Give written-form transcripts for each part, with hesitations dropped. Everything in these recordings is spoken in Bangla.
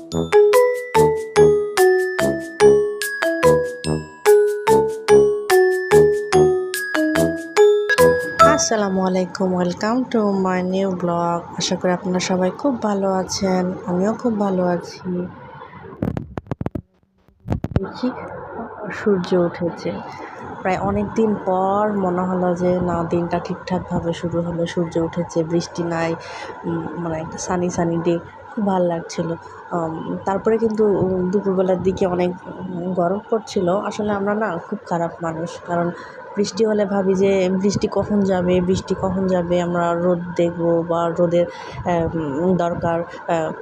আসসালামু আলাইকুম, welcome to my new blog. আশা করি আপনারা সবাই খুব ভালো আছেন, আমিও খুব ভালো আছি। দেখি সূর্য উঠেছে, প্রায় অনেক দিন পর মনে হলো যে না, দিনটা ঠিকঠাকভাবে শুরু হলো, সূর্য উঠেছে, বৃষ্টি নাই, মানে একটা সানি সানি ডে, খুব ভালো লাগছিলো। তারপরে কিন্তু দুপুরবেলার দিকে অনেক গরম পড়ছিল। আসলে আমরা না খুব খারাপ মানুষ, কারণ বৃষ্টি হলে ভাবি যে বৃষ্টি কখন যাবে, বৃষ্টি কখন যাবে, আমরা রোদ দেখবো বা রোদের দরকার।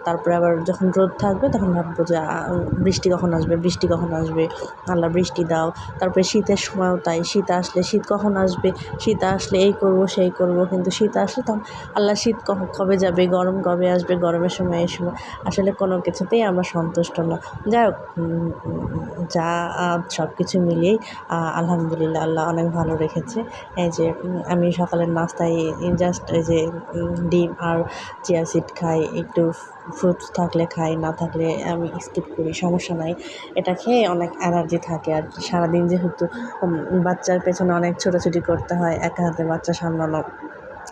তারপরে আবার যখন রোদ থাকবে তখন ভাববো যে বৃষ্টি কখন আসবে, বৃষ্টি কখন আসবে, আল্লাহ বৃষ্টি দাও। তারপরে শীতের সময়ও তাই, শীত আসলে শীত কখন আসবে, শীত আসলে এই করব সেই করব, কিন্তু শীত আসলে তখন আল্লাহ শীত কবে যাবে, গরম কবে আসবে, গরমের সময় এই সময় আসলে কোনো কিছুতেই আমরা সন্তুষ্ট না। যাই হোক, যা সব কিছু মিলিয়েই আলহামদুলিল্লাহ, আল্লাহ অনেক ভালো রেখেছে। এই যে আমি সকালের নাস্তায় জাস্ট এই যে ডিম আর চিয়া সিড খাই, একটু ফ্রুটস থাকলে খাই, না থাকলে আমি স্কিপ করি, সমস্যা নাই। এটা খেয়ে অনেক এনার্জি থাকে আর কি। সারাদিন যেহেতু বাচ্চার পেছনে অনেক ছোটাছুটি করতে হয়, একা হাতে বাচ্চা সামলানো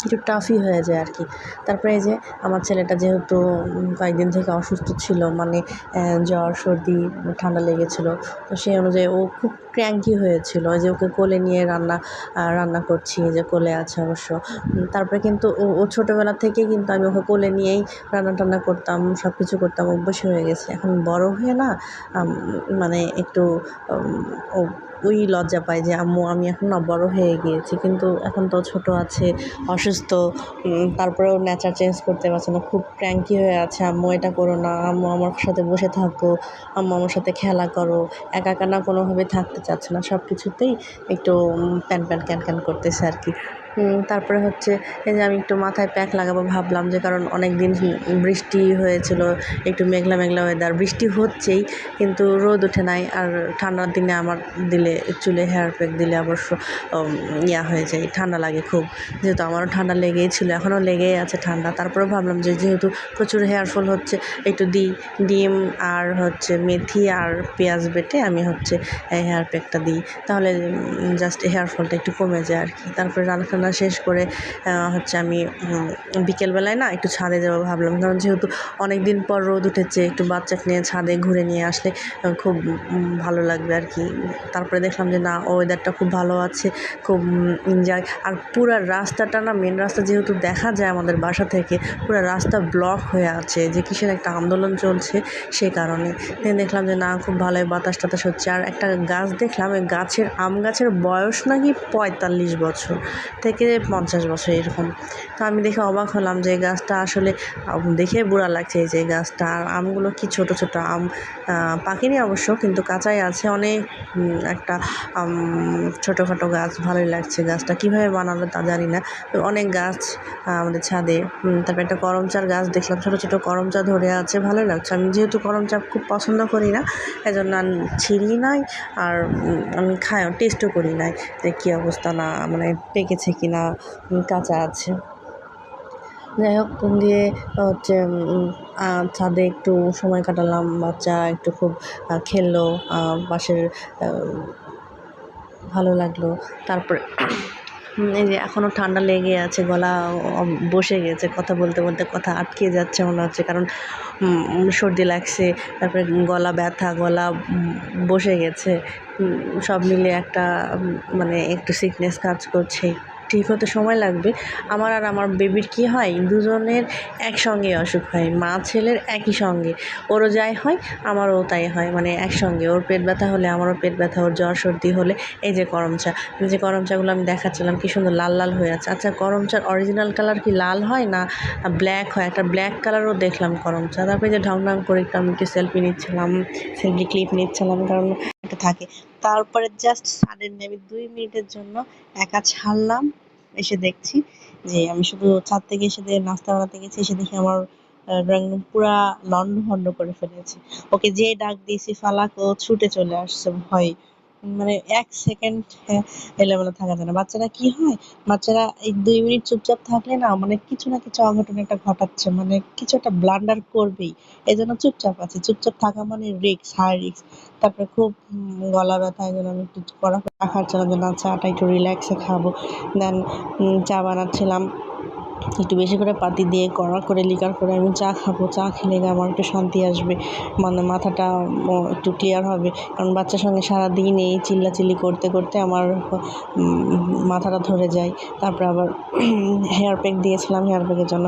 একটু টাফই হয়ে যায় আর কি। তারপরে এই যে আমার ছেলেটা যেহেতু কয়েকদিন থেকে অসুস্থ ছিল, মানে জ্বর সর্দি ঠান্ডা লেগেছিলো, তো সেই অনুযায়ী ও খুব ক্র্যাঙ্কি হয়েছিল। ওই যে ওকে কোলে নিয়ে রান্না করছি, যে কোলে আছে অবশ্য। তারপরে কিন্তু ও ছোটোবেলা থেকে কিন্তু আমি ওকে কোলে নিয়েই রান্না টান্না করতাম, সব কিছু করতাম, অভ্যাস হয়ে গেছে। এখন বড় হয়ে না মানে একটু ও ওই লজ্জা পায় যে আম্মু আমি এখন না বড় হয়ে গিয়েছি, কিন্তু এখন তো ছোট আছে, অসুস্থ, তারপরেও নেচার চেঞ্জ করতে পারছে না, খুব ক্র্যাঙ্কি হয়ে আছে। আম্মু এটা করো না, আম্মু আমার সাথে বসে থাকো, আম্মু আমার সাথে খেলা করো, একা একা না কোনোভাবে থাকতে চাচ্ছে না, সব কিছুতেই একটু প্যান প্যান ক্যান ক্যান করতেছে আর কি। তারপরে হচ্ছে এই যে আমি একটু মাথায় প্যাক লাগাবো ভাবলাম, যে কারণ অনেক দিন বৃষ্টি হয়েছিল, একটু মেঘলা মেঘলা ওয়েদার, বৃষ্টি হচ্ছেই কিন্তু রোদ ওঠে নাই। আর ঠান্ডার দিনে আমার দিলে চুলে হেয়ার প্যাক দিলে অবশ্য হয়ে যায়, ঠান্ডা লাগে খুব, যেহেতু আমারও ঠান্ডা লেগেই ছিল, এখনও লেগেই আছে ঠান্ডা। তারপরেও ভাবলাম যে যেহেতু প্রচুর হেয়ার ফল হচ্ছে, একটু ডিম আর হচ্ছে মেথি আর পেঁয়াজ বেটে আমি হচ্ছে হেয়ার প্যাকটা দিই, তাহলে জাস্ট হেয়ার ফলটা একটু কমে যায় আর কি। তারপরে রান্না শেষ করে হচ্ছে আমি বিকেলবেলায় না একটু ছাদে যাবো ভাবলাম, কারণ যেহেতু অনেক দিন পর রোদ উঠেছে, একটু বাচ্চাকে নিয়ে ছাদে ঘুরে নিয়ে আসলে খুব ভালো লাগবে আর কি। তারপরে দেখলাম যে না, ওয়েদারটা খুব ভালো আছে, খুব এনজয়। আর পুরা রাস্তাটা না, মেন রাস্তা যেহেতু দেখা যায় আমাদের বাসা থেকে, পুরো রাস্তা ব্লক হয়ে আছে, যে কিসের একটা আন্দোলন চলছে সে কারণে। দেখলাম যে না, খুব ভালোই বাতাস টাতাস হচ্ছে। আর একটা গাছ দেখলাম, ওই আম গাছের বয়স নাকি 45 বছর থেকে 50 বছর এরকম। তো আমি দেখে অবাক হলাম যে গাছটা আসলে দেখে বুড়া লাগছে, এই যে গাছটা। আর আমগুলো কি ছোট ছোট আম, পাকেনি অবশ্য, কিন্তু কাঁচাই আছে, অনেক একটা ছোটোখাটো গাছ, ভালোই লাগছে। গাছটা কীভাবে বানালো তা জানি না, তো অনেক গাছ আমাদের ছাদে। তারপর একটা করমচার গাছ দেখলাম, ছোটো ছোটো করমচা ধরে আছে, ভালোই লাগছে। আমি যেহেতু করমচা খুব পছন্দ করি না, এজন্য ছিঁড়ি নাই, আর আমি টেস্টও করি নাই যে কী অবস্থা, না মানে পেকেছে কি না, কাঁচা আছে। যাই হোক, দিয়ে হচ্ছে ছাদে একটু সময় কাটালাম, বাচ্চা একটু খুব খেললো পাশের, ভালো লাগলো। তারপরে এই যে এখনও ঠান্ডা লেগে আছে, গলা বসে গেছে, কথা বলতে বলতে কথা আটকে যাচ্ছে মনে হচ্ছে, কারণ সর্দি লাগছে, তারপরে গলা ব্যথা, গলা বসে গেছে, সব মিলে একটা মানে একটু সিকনেস কাজ করছে। ঠিক হতে সময় লাগবে। আমার আর আমার বেবির কী হয়, দুজনের একসঙ্গে অসুখ হয়, মা ছেলের একই সঙ্গে, ওরও যাই হয় আমারও তাই হয়, মানে একসঙ্গে। ওর পেট ব্যথা হলে আমারও পেট ব্যথা, ওর জ্বর সর্দি হলে এই যে করমচাগুলো আমি দেখাচ্ছিলাম, কি সুন্দর লাল লাল হয়ে আছে। আচ্ছা, করমচার অরিজিনাল কালার কি লাল হয় না ব্ল্যাক হয়? একটা ব্ল্যাক কালারও দেখলাম করমচা। তারপরে যে ঢং ঢং করে একটু আমি একটু সেলফি নিচ্ছিলাম, সেলফি ক্লিপ নিচ্ছিলাম, কারণ এটা থাকে। তারপরে জাস্ট সাডেনলি আমি 2 মিনিটের জন্য একা ছাড়লাম, এসে দেখছি যে আমি শুধু ছাদ থেকে এসে নাস্তা বানাতে গেছি, এসে দেখি আমার ড্রয়িং রুম পুরা লন্ডভন্ড করে ফেলেছে। ওকে যে ডাক দিয়েছি ফালাক, ও ছুটে চলে আসছে ভয়ে। মানে ১ সেকেন্ড এলোমেলো থাকা যায় না। বাচ্চারা কি হয়? বাচ্চারা এই ২ মিনিট চুপচাপ থাকলে না মানে কিছু না কিছু অঘটন একটা ঘটাচ্ছে। মানে কিছু একটা ব্লান্ডার করবেই। এজন্য চুপচাপ আছে। চুপচাপ থাকা মানে রিস্ক, হাই রিস্ক। তারপরে খুব গলা ব্যথা এজন্য আমি একটু কড়া করে চা খাচ্ছিলাম যে না চাটা একটু রিল্যাক্সে খাবো। দেন চা বানাচ্ছিলাম। একটু বেশি করে পাতি দিয়ে কড়া করে লিকার করে আমি চা খাবো। চা খেলে আমার একটু শান্তি আসবে। মানে মাথাটা একটু ক্লিয়ার হবে। কারণ বাচ্চার সঙ্গে সারাদিন এই চিল্লাচিল্লি করতে, করতে আমার মাথাটা ধরে যায়। তারপরে আবার হেয়ার প্যাক দিয়েছিলাম। হেয়ার প্যাকের জন্য